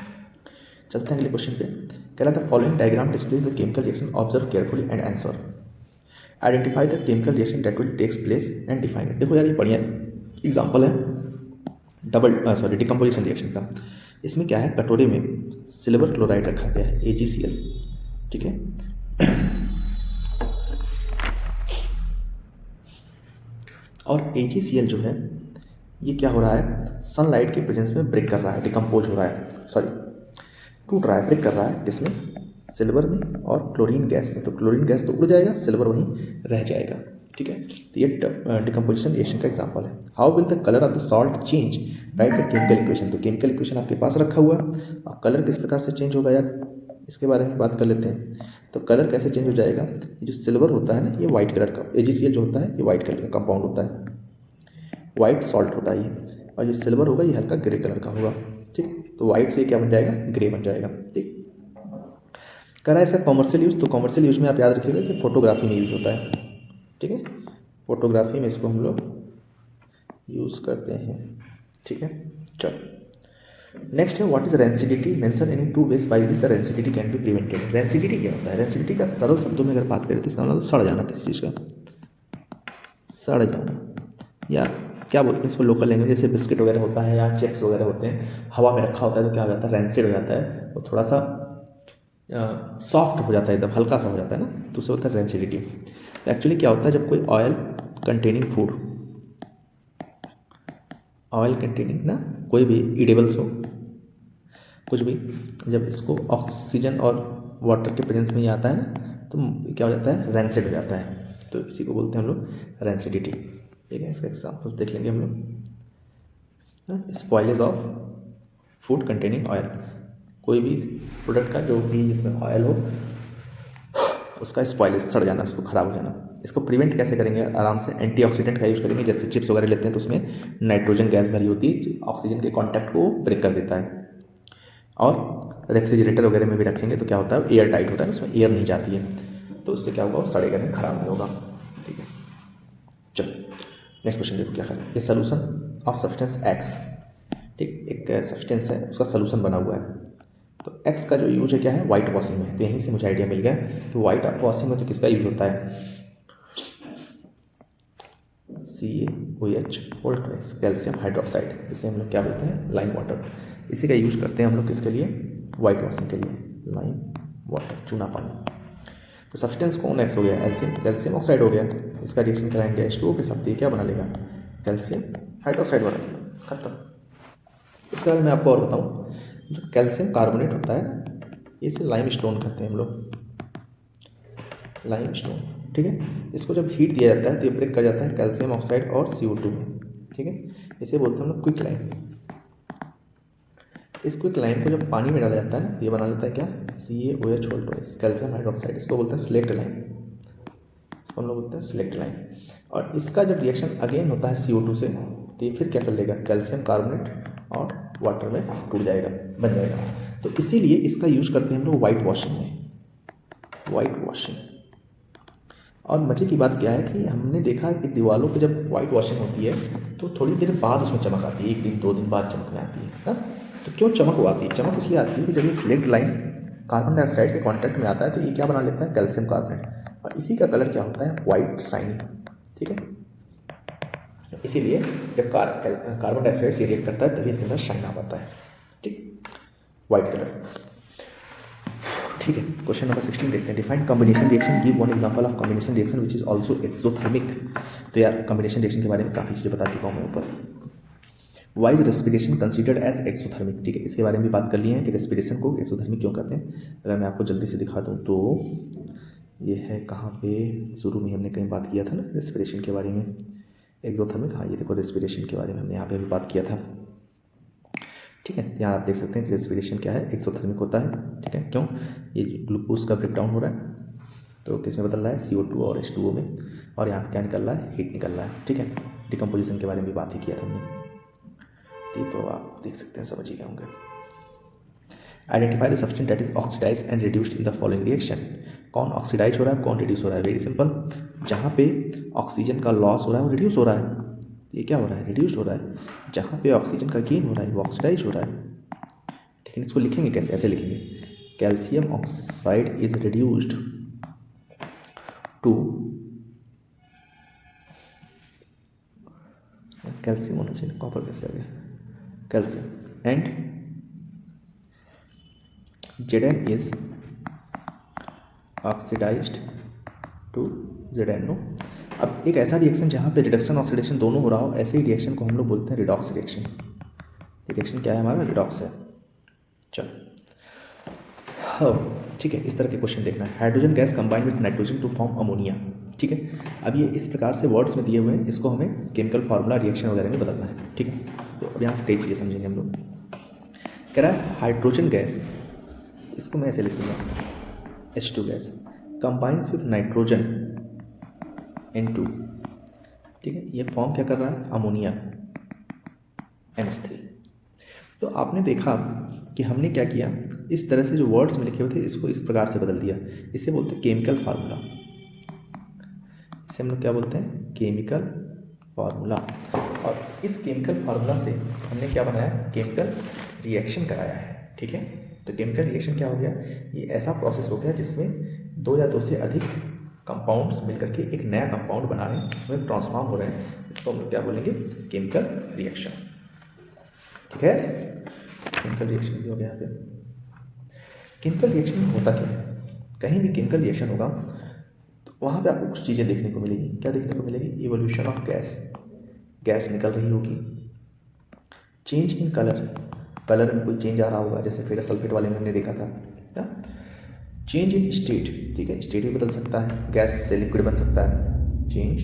चलते हैं अगले क्वेश्चन पे। कह रहा था following diagram displays the chemical reaction, observe carefully and answer. Identify the chemical reaction that will takes place and define it. देखो यार ये बढ़िया एग्जाम्पल है डिकम्पोजिशन रिएक्शन का। इसमें क्या है, कटोरे में सिल्वर क्लोराइड रखा गया है AgCl। ठीक है, और AgCl जो है ये क्या हो रहा है, सनलाइट के प्रेजेंस में ब्रेक कर रहा है, डिकम्पोज हो रहा है, टूट रहा है, ब्रेक कर रहा है, किसमें, सिल्वर में और क्लोरीन गैस में। तो क्लोरीन गैस तो उड़ जाएगा, सिल्वर वहीं रह जाएगा। ठीक है, तो ये डिकम्पोजिशन रिएक्शन का एग्जांपल है। How will the colour of the salt change, right the chemical equation. तो केमिकल इक्वेशन आपके पास रखा हुआ, और कलर किस प्रकार से चेंज होगा यार, इसके बारे में बात कर लेते हैं। तो कलर कैसे चेंज हो जाएगा, ये जो सिल्वर होता है ना, ये वाइट कलर का, AgCl जो होता है ये वाइट कलर का कंपाउंड होता है, वाइट सॉल्ट होता है ये, और जो सिल्वर होगा ये हल्का ग्रे कलर का होगा। ठीक, तो वाइट से क्या बन जाएगा, ग्रे बन जाएगा। ठीक, करा है सर कॉमर्शियल यूज़, तो कॉमर्शियल यूज़ में आप याद रखिएगा कि फोटोग्राफी में यूज़ होता है। ठीक है, फोटोग्राफी में इसको हम लोग यूज़ करते हैं। ठीक है, चलो नेक्स्ट है what is rancidity, mention any two ways by which the rancidity can be prevented. Rancidity क्या होता है, रेंसिडिटी का सरल शब्दों में अगर बात करें तो इसका मतलब सड़ जाना, किसी चीज़ का सड़ जाना, या क्या बोलते हैं इसको लोकल लैंग्वेज, जैसे बिस्किट वगैरह होता है या चिप्स वगैरह होते हैं, हवा में रखा होता है तो क्या हो जाता है, रैंसिड हो जाता है, वो थोड़ा सा सॉफ्ट हो जाता है, एकदम हल्का सा हो जाता है ना, तो उसे होता है रेंसिडिटी। तो एक्चुअली क्या होता है, जब कोई oil containing food, oil containing ना कोई भी ईडेबल्स हो, कुछ भी, जब इसको ऑक्सीजन और वाटर के प्रेजेंस में ही आता है ना, तो क्या हो जाता है, रैंसिड हो जाता है। तो इसी को बोलते हैं हम लोग रेंसिडिटी। ठीक है, इसका एग्जाम्पल देख लेंगे हम लोग। Spoilage of food containing oil, कोई भी प्रोडक्ट का जो भी जिसमें ऑयल हो उसका स्पॉइलेज, सड़ जाना, उसको खराब हो जाना। इसको प्रिवेंट कैसे करेंगे, आराम से एंटीऑक्सीडेंट का यूज़ करेंगे। जैसे चिप्स वगैरह लेते हैं तो उसमें नाइट्रोजन गैस भरी होती है, ऑक्सीजन के कॉन्टैक्ट को ब्रेक कर देता है। और रेफ्रिजरेटर वगैरह में भी रखेंगे तो क्या होता है, एयर टाइट होता है, उसमें एयर नहीं जाती है, तो उससे क्या होगा, सड़ेगा नहीं, खराब नहीं होगा। ठीक है, चलो नेक्स्ट क्वेश्चन देखो क्या करें। A solution of substance x, ठीक, एक सब्सटेंस है उसका सोल्यूशन बना हुआ है, तो एक्स का जो यूज है क्या है, वाइट वॉशिंग में। तो यहीं से मुझे आइडिया मिल गया कि वाइट वॉशिंग में तो किसका यूज होता है, CaOH whole twice calcium hydroxide, इसे हम लोग क्या बोलते हैं, लाइम वाटर। इसी का यूज करते हैं हम लोग किसके लिए, वाइट वॉशिंग के लिए, लाइम वाटर, चूना पानी। तो सब्सटेंस कौन एक्स हो गया, कैल्शियम ऑक्साइड हो गया, इसका रिएक्शन कराएंगे H2O के साथ, ये क्या बना लेगा, कैल्शियम हाइड्रोक्साइड बना लेगा, खत्म। इसके बारे में आपको और बताऊँ, जो कैल्शियम कार्बोनेट होता है इसे लाइम स्टोन कहते हैं हम लोग, लाइम स्टोन, ठीक है। इसको जब हीट दिया जाता है तो ये ब्रेक कर जाता है कैल्शियम ऑक्साइड और CO2 में, ठीक है। इसे बोलते हैं हम लोग क्विक लाइम। इस क्विक लाइम को जब पानी में डाला जाता है तो ये बना लेता है क्या, CaOH whole twice calcium hydroxide, इसको बोलते हैं स्लेक्ट लाइम, इसको हम लोग बोलते हैं स्लेक्ट लाइम। और इसका जब रिएक्शन अगेन होता है CO2 से तो ये फिर क्या कर लेगा, कैल्शियम कार्बोनेट और वाटर में टूट जाएगा, बन जाएगा। तो इसीलिए इसका यूज करते हैं हम लोग वाइट वॉशिंग में, वाइट वॉशिंग। और मज़े की बात क्या है कि हमने देखा है कि दीवारों पे जब वाइट वॉशिंग होती है तो थोड़ी देर बाद उसमें चमक आती है, 1 दिन 2 दिन बाद चमक में आती है ना। तो क्यों चमक वो आती है, चमक इसलिए आती है कि जब ये स्लेक्ट लाइम कार्बन डाइऑक्साइड के कॉन्टैक्ट में आता है तो ये क्या बना लेता है, कैल्शियम कार्बोनेट, और इसी का कलर क्या होता है, वाइट शाइनिंग, ठीक है। इसीलिए जब कार्बन डाइऑक्साइड से रिएक्ट करता है तभी इसके अंदर शाइन आ पाता है, ठीक, वाइट कलर, ठीक है। क्वेश्चन नंबर 16 देखते हैं, define combination reaction, give one example of combination reaction which is also exothermic. तो यार कॉम्बिनेशन रिएक्शन के बारे में काफ़ी चीज़ें बता चुका हूँ मैं ऊपर। Why is respiration considered as exothermic, ठीक है, इसके बारे में भी बात कर ली है कि रेस्पिरेशन को एक्सोथर्मिक क्यों कहते हैं। अगर मैं आपको जल्दी से दिखा दूँ तो ये है कहाँ पे, शुरू में हमने कहीं बात किया था ना रेस्पिरेशन के बारे में, एक्सोथर्मिक, हाँ ये देखो रेस्पिरेशन के बारे में हमने यहाँ पे भी बात किया था, ठीक है। यहाँ आप देख सकते हैं कि रेस्पिरेशन क्या है, एक्सोथर्मिक होता है, ठीक है। क्यों, ये ग्लूकोज का ब्रेकडाउन हो रहा है तो किस में बदल रहा है, CO2 और H2O में, और यहाँ पे क्या निकल रहा है, हीट निकल रहा है, ठीक है। डिकम्पोजिशन के बारे में भी बात ही किया था हमने, तो आप देख सकते हैं, समझ ही गए होंगे। Identify the substance that is oxidise and reduced in the following reaction. कौन ऑक्सीडाइज हो रहा है, कौन रिड्यूस हो रहा है, वेरी सिंपल, जहाँ पे ऑक्सीजन का लॉस हो रहा है वो रिड्यूस हो रहा है, ये क्या हो रहा है, रिड्यूस हो रहा है। जहाँ पे ऑक्सीजन का गेन हो रहा है वो ऑक्सीडाइज हो रहा है, लेकिन इसको लिखेंगे कैसे, ऐसे लिखेंगे, calcium oxide is reduced to, calcium होना चाहिए, कॉपर कैसे आ गया, calcium, and Zn is oxidised to ZnO। अब एक ऐसा रिएक्शन जहाँ पे रिडक्शन ऑक्सीडेशन दोनों हो रहा हो, ऐसे ही रिएक्शन को हम लोग बोलते हैं रिडॉक्स रिएक्शन। रिएक्शन क्या है हमारा, रिडॉक्स है। चलो हाँ ठीक है, इस तरह के क्वेश्चन देखना है। Hydrogen gas combined with nitrogen to form ammonia, ठीक है। अब ये इस प्रकार से वर्ड्स में दिए हुए हैं, इसको हमें केमिकल फार्मूला रिएक्शन वगैरह में बदलना है, ठीक है। तो अब यहाँ से कई चीज़ें समझेंगे हम लोग। कह रहा है हाइड्रोजन गैस, इसको मैं ऐसे लिख दूँगा, H2 gas combines with nitrogen N2, ठीक है। ये फॉर्म क्या कर रहा है, अमोनिया NH3। तो आपने देखा कि हमने क्या किया, इस तरह से जो वर्ड्स में लिखे हुए थे इसको इस प्रकार से बदल दिया। इसे बोलते हैं केमिकल फार्मूला, इसे हम लोग क्या बोलते हैं, केमिकल फार्मूला। और इस केमिकल फार्मूला से हमने क्या बनाया, केमिकल रिएक्शन कराया है, ठीक है। तो केमिकल रिएक्शन क्या हो गया, ये ऐसा प्रोसेस हो गया जिसमें 2 या 2 से अधिक कंपाउंड्स मिलकर के एक नया कंपाउंड बना रहे हैं, उसमें ट्रांसफॉर्म हो रहे हैं, इसको हम लोग क्या बोलेंगे, केमिकल रिएक्शन, ठीक है। केमिकल रिएक्शन भी हो गया यहाँ पे। केमिकल रिएक्शन में होता क्या है, कहीं भी केमिकल रिएक्शन होगा तो वहाँ पे आपको कुछ चीज़ें देखने को मिलेगी। क्या देखने को मिलेगी, इवोल्यूशन ऑफ गैस, गैस निकल रही होगी। चेंज इन कलर, कलर में कोई चेंज आ रहा होगा, जैसे फेरस सल्फेट वाले में हमने देखा था। चेंज इन स्टेट, ठीक है, स्टेट भी बदल सकता है, गैस से लिक्विड बन सकता है, चेंज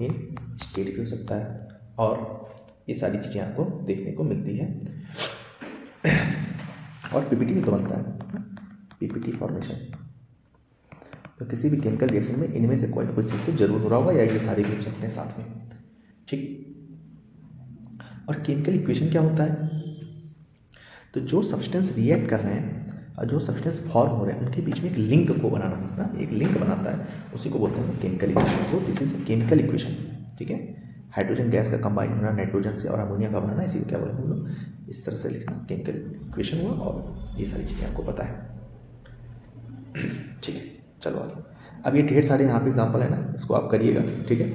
इन स्टेट भी हो सकता है, और ये सारी चीज़ें आपको देखने को मिलती है। और पीपीटी भी तो बनता है, पीपीटी फॉर्मेशन। तो किसी भी केमिकल रिएक्शन में इनमें से कोई ना कोई चीज़ तो जरूर हो रहा होगा, या ये सारे भी हो सकते हैं साथ में, ठीक। और केमिकल इक्वेशन क्या होता है, तो जो सब्सटेंस रिएक्ट कर रहे हैं और जो सब्सटेंस फॉर्म हो रहे हैं उनके बीच में एक लिंक को बनाना ना, एक लिंक बनाता है, उसी को बोलते हैं chemical equation. So this is chemical equation, ठीक है। हाइड्रोजन गैस का कंबाइन होना नाइट्रोजन से और अमोनिया का बनाना, इसी को क्या बोलेंगे हम लोग, इस तरह से लिखना, केमिकल इक्वेशन हुआ। और ये सारी चीज़ें आपको पता है, ठीक है। चलो आगे, अब ये ढेर सारे यहाँ पे एग्जाम्पल है ना, इसको आप करिएगा, ठीक है।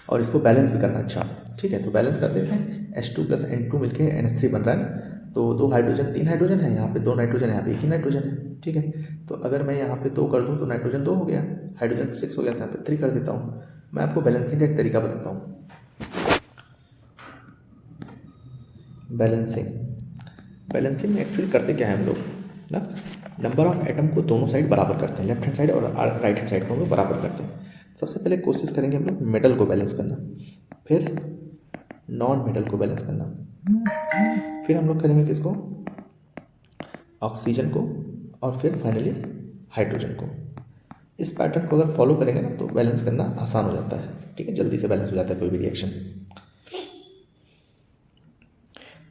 और इसको बैलेंस भी करना। अच्छा ठीक है, तो बैलेंस कर देते हैं। H2 + N2 मिलके NH3 बन रहा है। तो 2 हाइड्रोजन 3 हाइड्रोजन है, यहाँ पे 2 नाइट्रोजन है, यहाँ पे 1 ही नाइट्रोजन है। ठीक है, तो अगर मैं यहाँ पे 2 कर दूँ तो नाइट्रोजन 2 हो गया, हाइड्रोजन 6 हो गया, तो यहाँ पे 3 कर देता हूँ। मैं आपको बैलेंसिंग का एक तरीका बताता हूँ। बैलेंसिंग में एक्चुअली करते क्या है हम लोग ना, नंबर ऑफ एटम को दोनों साइड बराबर करते हैं, लेफ्ट हैंड साइड और राइट हैंड साइड को हम लोग बराबर करते हैं। सबसे पहले कोशिश करेंगे हम लोग मेटल को बैलेंस करना, फिर नॉन मेटल को बैलेंस करना, फिर हम लोग करेंगे किसको, ऑक्सीजन को, और फिर फाइनली हाइड्रोजन को। इस पैटर्न को अगर फॉलो करेंगे ना तो बैलेंस करना आसान हो जाता है। ठीक है, जल्दी से बैलेंस हो जाता है कोई भी रिएक्शन।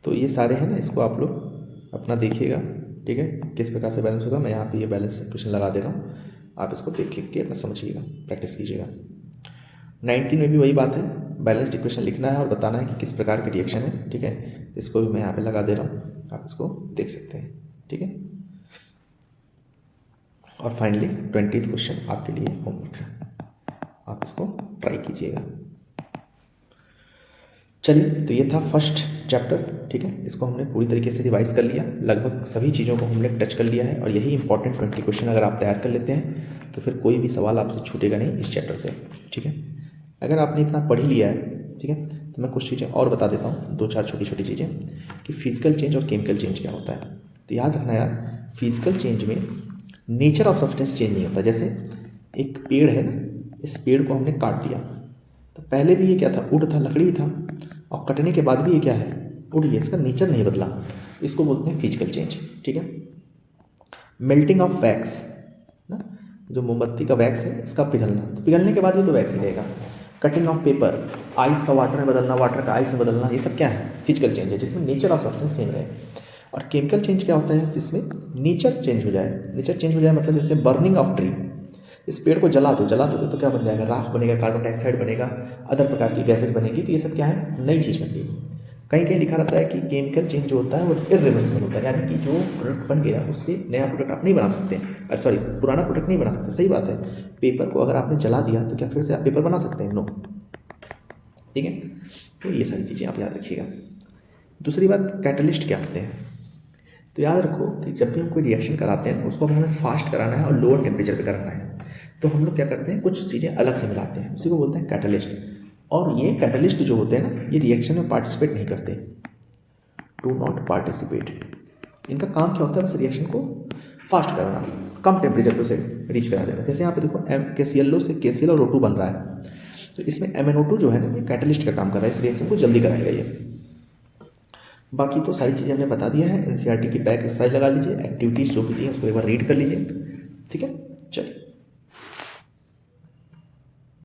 तो ये सारे हैं ना, इसको आप लोग अपना देखिएगा। ठीक है, किस प्रकार से बैलेंस होगा। मैं यहाँ पे ये बैलेंस इक्वेशन लगा दे रहा हूँ, आप इसको देख लिख के अपना समझिएगा, प्रैक्टिस कीजिएगा। 19 में भी वही बात है, बैलेंस्ड इक्वेशन लिखना है और बताना है कि किस प्रकार की रिएक्शन है। ठीक है, इसको भी मैं यहाँ पे लगा दे रहा हूँ, आप इसको देख सकते हैं। ठीक है, और फाइनली 20th क्वेश्चन आपके लिए होमवर्क है, आप इसको ट्राई कीजिएगा। चलिए, तो ये था फर्स्ट चैप्टर। ठीक है, इसको हमने पूरी तरीके से रिवाइज कर लिया, लगभग सभी चीज़ों को हमने टच कर लिया है, और यही इंपॉर्टेंट 20 क्वेश्चन अगर आप तैयार कर लेते हैं तो फिर कोई भी सवाल आपसे छूटेगा नहीं इस चैप्टर से। ठीक है, अगर आपने इतना पढ़ ही लिया है, ठीक है, तो मैं कुछ चीज़ें और बता देता हूँ, 2-4 छोटी छोटी चीज़ें कि फिजिकल चेंज और केमिकल चेंज क्या होता है। तो याद रखना यार, फिजिकल चेंज में नेचर ऑफ सब्सटेंस चेंज नहीं होता। जैसे एक पेड़ है ना, इस पेड़ को हमने काट दिया, तो पहले भी ये क्या था, वुड था, लकड़ी था, और कटने के बाद भी ये क्या है, वुड ही है, इसका नेचर नहीं बदला। इसको बोलते हैं फिजिकल चेंज। ठीक है, मेल्टिंग ऑफ वैक्स ना, जो मोमबत्ती का वैक्स है इसका पिघलना, तो पिघलने के बाद भी तो वैक्स ही रहेगा। कटिंग ऑफ पेपर, आइस का वाटर में बदलना, वाटर का आइस में बदलना, ये सब क्या है, फिजिकल चेंज है, जिसमें नेचर ऑफ सब्सटेंस सेम रहे। और केमिकल चेंज क्या होता है, जिसमें नेचर चेंज हो जाए। नेचर चेंज हो जाए मतलब जैसे बर्निंग ऑफ ट्री, इस पेड़ को जला दो तो क्या बन जाएगा, राख बनेगा, कार्बन डाइऑक्साइड बनेगा, अदर प्रकार की गैसेस बनेगी। तो ये सब क्या है, नई चीज़ बन गई। कहीं कहीं लिखा रहता है कि केमिकल चेंज जो होता है वो इर्रिवर्सिबल होता है, यानी कि जो प्रोडक्ट बन गया उससे नया प्रोडक्ट आप नहीं बना सकते, सॉरी पुराना प्रोडक्ट नहीं बना सकते। सही बात है, पेपर को अगर आपने जला दिया तो क्या फिर से आप पेपर बना सकते हैं, नो। ठीक है, तो ये सारी चीज़ें आप याद रखिएगा। दूसरी बात, कैटलिस्ट क्या होते हैं। तो याद रखो कि जब भी हम कोई रिएक्शन कराते हैं उसको हमें फास्ट कराना है और लोअर टेम्परेचर पे कराना है, तो हम लोग क्या करते हैं, कुछ चीज़ें अलग से मिलाते हैं, उसी को बोलते हैं कैटलिस्ट। और ये कैटलिस्ट जो होते हैं ना, ये रिएक्शन में पार्टिसिपेट नहीं करते, डू नॉट पार्टिसिपेट। इनका काम क्या होता है, बस रिएक्शन को फास्ट कराना, कम टेम्परेचर पे उसे रीच करा देना। जैसे यहाँ पे देखो KClO से KCl और O2 बन रहा है, तो इसमें MnO2 जो है ना, ये कैटलिस्ट का काम कर रहा है, इस रिएक्शन को जल्दी कराएगा ये। बाकी तो सारी चीज़ें हमने बता दिया है। NCERT की बैक एक्सरसाइज लगा लीजिए, एक्टिविटीज़ जो भी दी है उसको एक बार रीड कर लीजिए। ठीक है।